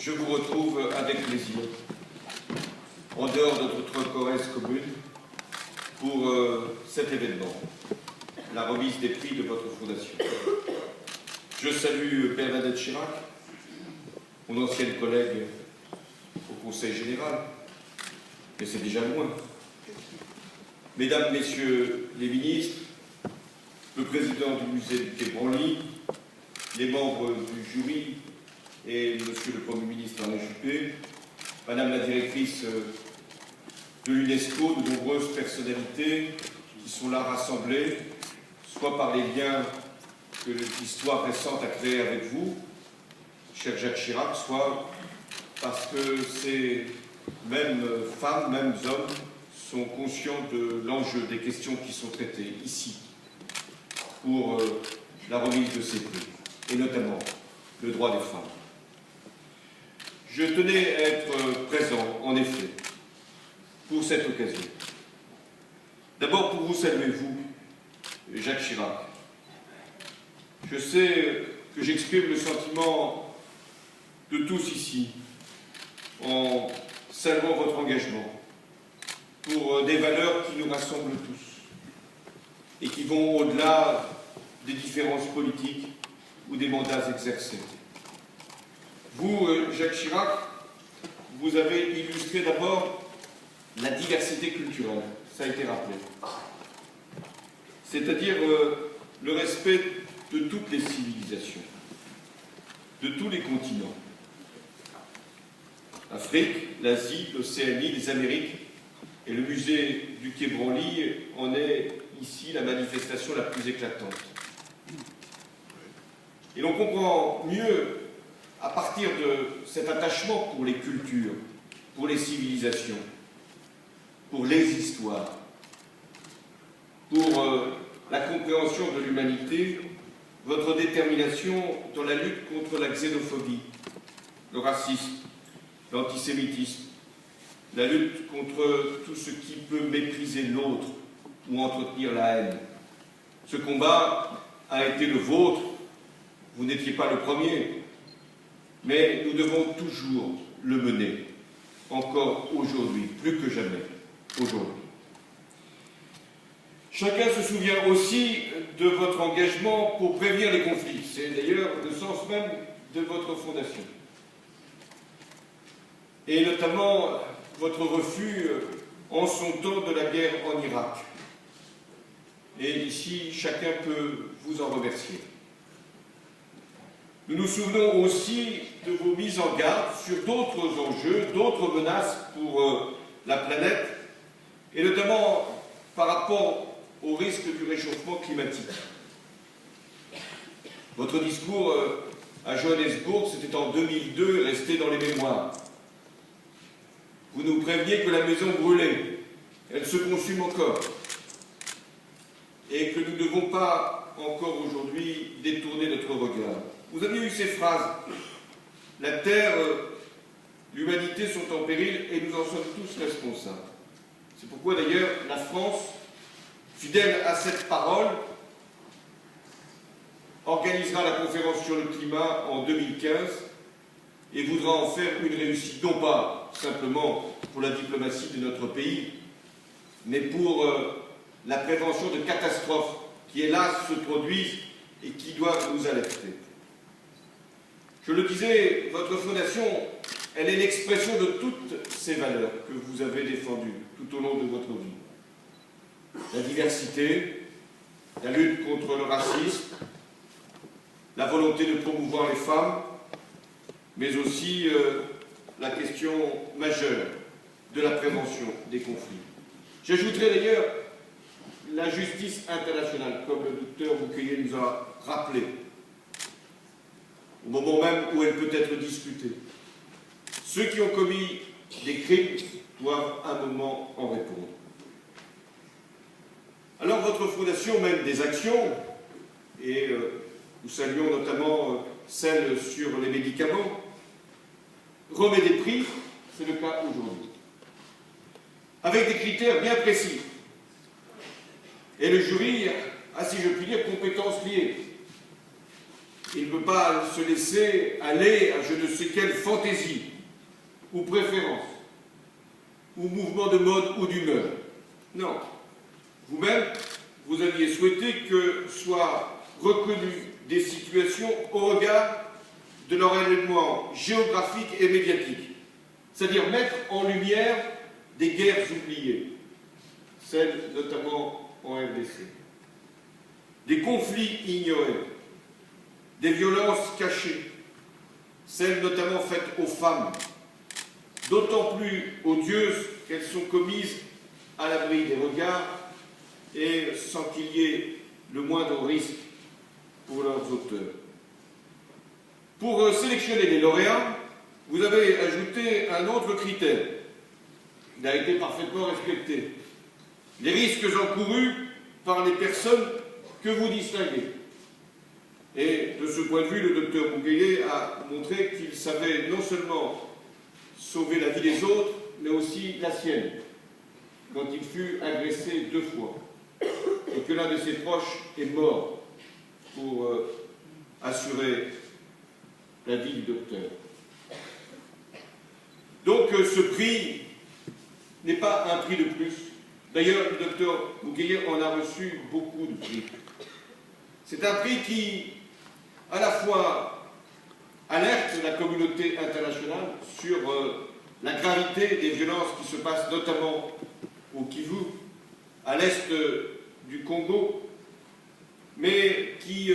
je vous retrouve avec plaisir, en dehors de notre Corrèze commune, pour cet événement, la remise des prix de votre fondation. Je salue Bernadette Chirac, mon ancienne collègue au Conseil général, mais c'est déjà loin. Mesdames, Messieurs les ministres, le président du musée du Quai Branly, les membres du jury et Monsieur le Premier ministre Alain Juppé, Madame la directrice de l'UNESCO, de nombreuses personnalités qui sont là rassemblées, soit par les liens que l'histoire récente a créés avec vous, cher Jacques Chirac, soit parce que ces mêmes femmes, mêmes hommes sont conscients de l'enjeu des questions qui sont traitées ici pour la remise de ces prix, et notamment le droit des femmes. Je tenais à être présent, en effet, pour cette occasion. D'abord pour vous saluer, vous, Jacques Chirac. Je sais que j'exprime le sentiment de tous ici, en saluant votre engagement pour des valeurs qui nous rassemblent tous et qui vont au-delà des différences politiques ou des mandats exercés. Vous, Jacques Chirac, vous avez illustré d'abord la diversité culturelle, ça a été rappelé. C'est-à-dire le respect de toutes les civilisations, de tous les continents. L'Afrique, l'Asie, l'Océanie, les Amériques et le musée du Quai Branly en est ici la manifestation la plus éclatante. Et l'on comprend mieux, à partir de cet attachement pour les cultures, pour les civilisations, pour les histoires, pour la compréhension de l'humanité, votre détermination dans la lutte contre la xénophobie, le racisme, l'antisémitisme, la lutte contre tout ce qui peut mépriser l'autre ou entretenir la haine. Ce combat a été le vôtre, vous n'étiez pas le premier, mais nous devons toujours le mener, encore aujourd'hui, plus que jamais aujourd'hui. Chacun se souvient aussi de votre engagement pour prévenir les conflits. C'est d'ailleurs le sens même de votre fondation. Et notamment votre refus en son temps de la guerre en Irak. Et ici, chacun peut vous en remercier. Nous nous souvenons aussi de vos mises en garde sur d'autres enjeux, d'autres menaces pour la planète, et notamment par rapport au risque du réchauffement climatique. Votre discours à Johannesburg, c'était en 2002, resté dans les mémoires. Vous nous préveniez que la maison brûlait, elle se consume encore, et que nous ne devons pas encore aujourd'hui détourner notre regard. Vous aviez eu ces phrases, la Terre, l'humanité sont en péril et nous en sommes tous responsables. C'est pourquoi d'ailleurs la France, fidèle à cette parole, organisera la conférence sur le climat en 2015 et voudra en faire une réussite, non pas simplement pour la diplomatie de notre pays, mais pour la prévention de catastrophes qui, hélas, se produisent et qui doivent nous alerter. Je le disais, votre fondation, elle est l'expression de toutes ces valeurs que vous avez défendues tout au long de votre vie. La diversité, la lutte contre le racisme, la volonté de promouvoir les femmes, mais aussi la question majeure de la prévention des conflits. J'ajouterai d'ailleurs la justice internationale, comme le docteur Bouquet nous a rappelé, au moment même où elle peut être discutée. Ceux qui ont commis des crimes doivent à un moment en répondre. Alors votre fondation mène des actions, et nous saluons notamment celle sur les médicaments, remet des prix, c'est le cas aujourd'hui, avec des critères bien précis. Et le jury a, si je puis dire, compétences liées. Il ne peut pas se laisser aller à je ne sais quelle fantaisie, ou préférence, ou mouvement de mode ou d'humeur. Non. Vous-même, vous aviez souhaité que soient reconnues des situations au regard de leur événement géographique et médiatique, c'est-à-dire mettre en lumière des guerres oubliées, celles notamment en RDC, des conflits ignorés, des violences cachées, celles notamment faites aux femmes, d'autant plus odieuses qu'elles sont commises à l'abri des regards et sans qu'il y ait le moindre risque pour leurs auteurs. Pour sélectionner les lauréats, vous avez ajouté un autre critère. Il a été parfaitement respecté. Les risques encourus par les personnes que vous distinguez. Et de ce point de vue, le docteur Mukwege a montré qu'il savait non seulement sauver la vie des autres, mais aussi la sienne, quand il fut agressé 2 fois, et que l'un de ses proches est mort pour assurer la vie du docteur. Donc ce prix n'est pas un prix de plus. D'ailleurs, le docteur Mukwege en a reçu beaucoup de prix. C'est un prix qui, à la fois, alerte la communauté internationale sur la gravité des violences qui se passent notamment au Kivu, à l'est du Congo, mais qui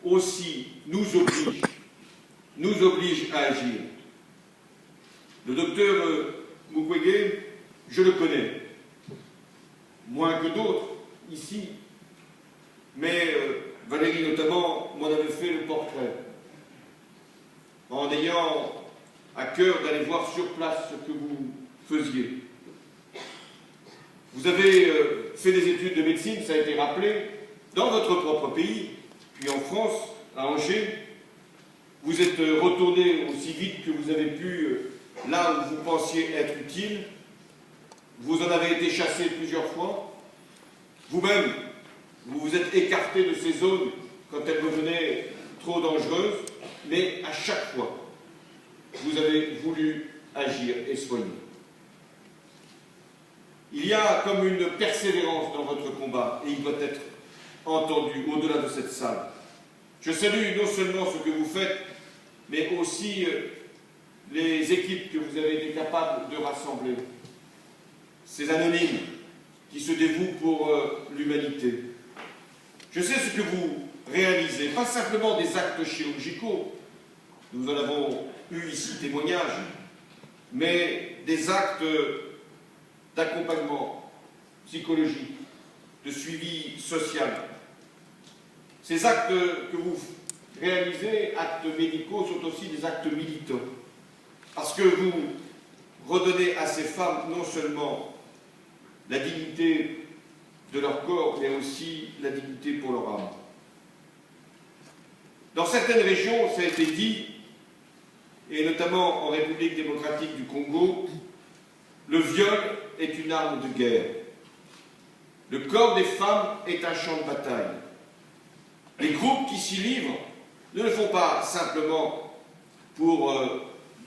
aussi nous oblige à agir. Le docteur Mukwege, je le connais, moins que d'autres ici, mais Valérie notamment m'en avait fait le portrait, en ayant à cœur d'aller voir sur place ce que vous faisiez. Vous avez fait des études de médecine, ça a été rappelé, dans votre propre pays, puis en France, à Angers. Vous êtes retourné aussi vite que vous avez pu là où vous pensiez être utile. Vous en avez été chassé plusieurs fois. Vous-même, vous vous êtes écarté de ces zones quand elles devenaient trop dangereuses, mais à chaque fois, vous avez voulu agir et soigner. Il y a comme une persévérance dans votre combat, et il doit être entendu au-delà de cette salle. Je salue non seulement ce que vous faites, mais aussi les équipes que vous avez été capables de rassembler. Ces anonymes qui se dévouent pour l'humanité. Je sais ce que vous réalisez, pas simplement des actes chirurgicaux, nous en avons eu ici témoignage, mais des actes d'accompagnement psychologique, de suivi social. Ces actes que vous réalisez, actes médicaux, sont aussi des actes militants, parce que vous redonnez à ces femmes non seulement la dignité de leur corps, mais aussi la dignité pour leur âme. Dans certaines régions, ça a été dit, et notamment en République démocratique du Congo, le viol est une arme de guerre. Le corps des femmes est un champ de bataille. Les groupes qui s'y livrent ne le font pas simplement pour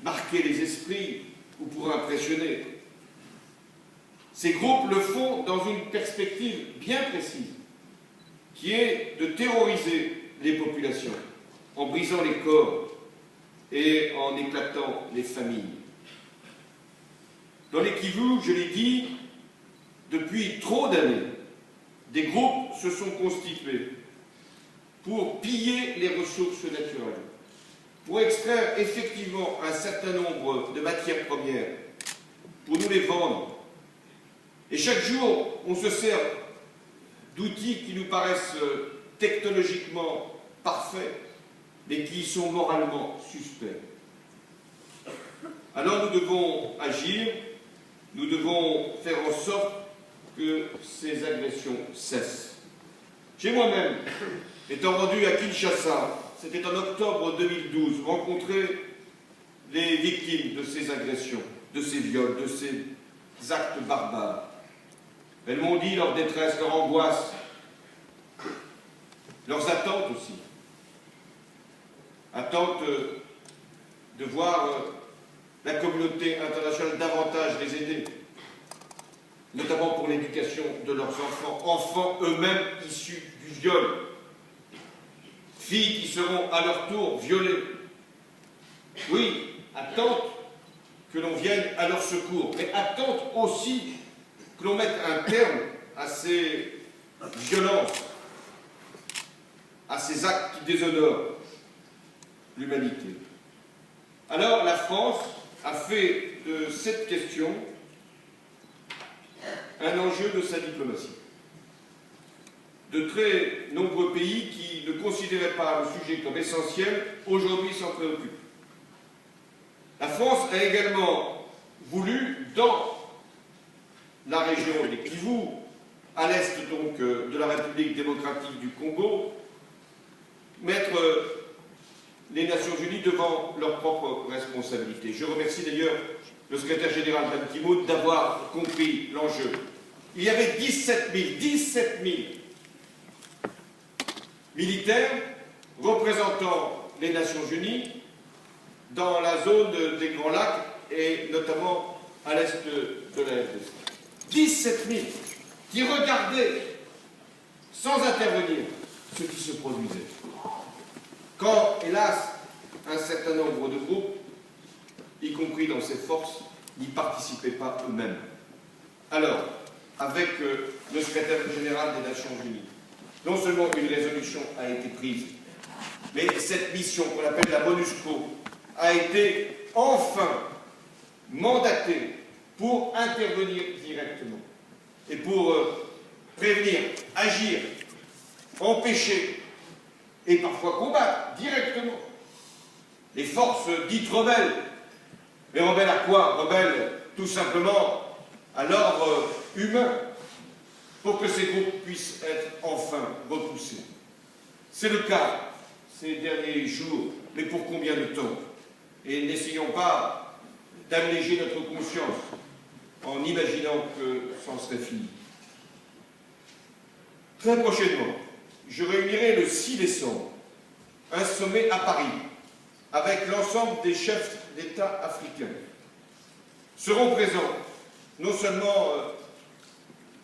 marquer les esprits ou pour impressionner. Ces groupes le font dans une perspective bien précise, qui est de terroriser les populations en brisant les corps et en éclatant les familles. Dans les Kivu, je l'ai dit, depuis trop d'années, des groupes se sont constitués pour piller les ressources naturelles, pour extraire effectivement un certain nombre de matières premières, pour nous les vendre. Et chaque jour, on se sert d'outils qui nous paraissent technologiquement parfaits, mais qui sont moralement suspects. Alors nous devons agir, nous devons faire en sorte que ces agressions cessent. J'ai moi-même, étant rendu à Kinshasa, c'était en octobre 2012, rencontré les victimes de ces agressions, de ces viols, de ces actes barbares. Elles m'ont dit leur détresse, leur angoisse, leurs attentes aussi. attendent de voir la communauté internationale davantage les aider, notamment pour l'éducation de leurs enfants eux-mêmes issus du viol, filles qui seront à leur tour violées. Oui, attendent que l'on vienne à leur secours, mais attendent aussi que l'on mette un terme à ces violences, à ces actes qui déshonorent l'humanité. Alors la France a fait de cette question un enjeu de sa diplomatie. De très nombreux pays qui ne considéraient pas le sujet comme essentiel, aujourd'hui s'en préoccupent. La France a également voulu, dans la région des Kivu, à l'est donc de la République démocratique du Congo, mettre les Nations Unies devant leurs propres responsabilités. Je remercie d'ailleurs le secrétaire général Ban Ki-moon d'avoir compris l'enjeu. Il y avait 17 000 militaires représentant les Nations Unies dans la zone des Grands Lacs et notamment à l'est de la RDC. 17 000 qui regardaient sans intervenir ce qui se produisait. Quand, hélas, un certain nombre de groupes, y compris dans ces forces, n'y participaient pas eux-mêmes. Alors, avec le secrétaire général des Nations Unies, non seulement une résolution a été prise, mais cette mission qu'on appelle la MONUSCO a été enfin mandatée pour intervenir directement et pour prévenir, agir, empêcher et parfois combattre directement les forces dites rebelles. Mais rebelles à quoi? Rebelles tout simplement à l'ordre humain, pour que ces groupes puissent être enfin repoussés. C'est le cas ces derniers jours, mais pour combien de temps? Et n'essayons pas d'alléger notre conscience en imaginant que c'en serait fini. Très prochainement, je réunirai le 6 décembre un sommet à Paris avec l'ensemble des chefs d'État africains. Seront présents non seulement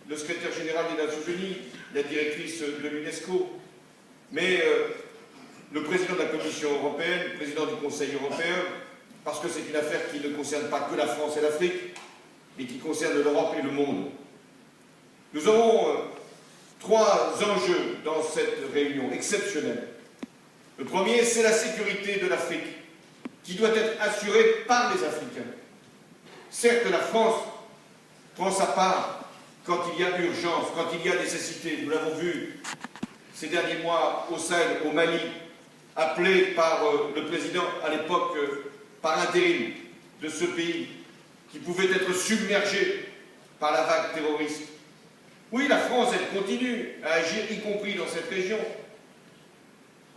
le secrétaire général des Nations Unies, la directrice de l'UNESCO, mais le président de la Commission européenne, le président du Conseil européen, parce que c'est une affaire qui ne concerne pas que la France et l'Afrique, mais qui concerne l'Europe et le monde. Nous aurons trois enjeux dans cette réunion exceptionnelle. Le premier, c'est la sécurité de l'Afrique, qui doit être assurée par les Africains. Certes, la France prend sa part quand il y a urgence, quand il y a nécessité. Nous l'avons vu ces derniers mois au Sahel, au Mali, appelé par le président à l'époque par intérim de ce pays, qui pouvait être submergé par la vague terroriste. Oui, la France, elle continue à agir, y compris dans cette région,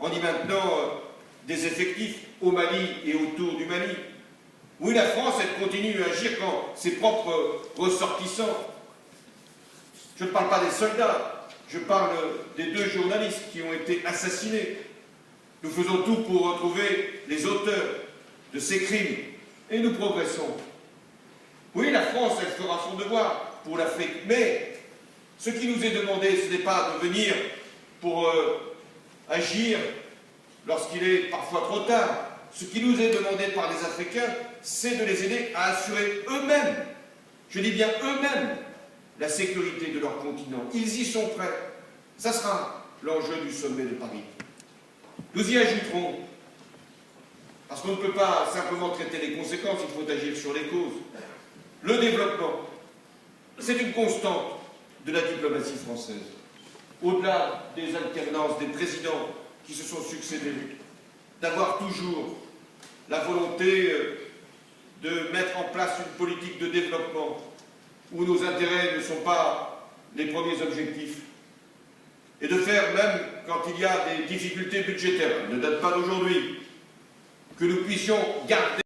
en y maintenant des effectifs au Mali et autour du Mali. Oui, la France, elle continue à agir quand ses propres ressortissants, je ne parle pas des soldats, je parle des 2 journalistes qui ont été assassinés. Nous faisons tout pour retrouver les auteurs de ces crimes et nous progressons. Oui, la France, elle fera son devoir pour l'Afrique, mais ce qui nous est demandé, ce n'est pas de venir pour agir lorsqu'il est parfois trop tard. Ce qui nous est demandé par les Africains, c'est de les aider à assurer eux-mêmes, je dis bien eux-mêmes, la sécurité de leur continent. Ils y sont prêts. Ça sera l'enjeu du sommet de Paris. Nous y ajouterons, parce qu'on ne peut pas simplement traiter les conséquences, il faut agir sur les causes. Le développement, c'est une constante de la diplomatie française. Au-delà des alternances des présidents qui se sont succédés, d'avoir toujours la volonté de mettre en place une politique de développement où nos intérêts ne sont pas les premiers objectifs, et de faire, même quand il y a des difficultés budgétaires, ne date pas d'aujourd'hui, que nous puissions garder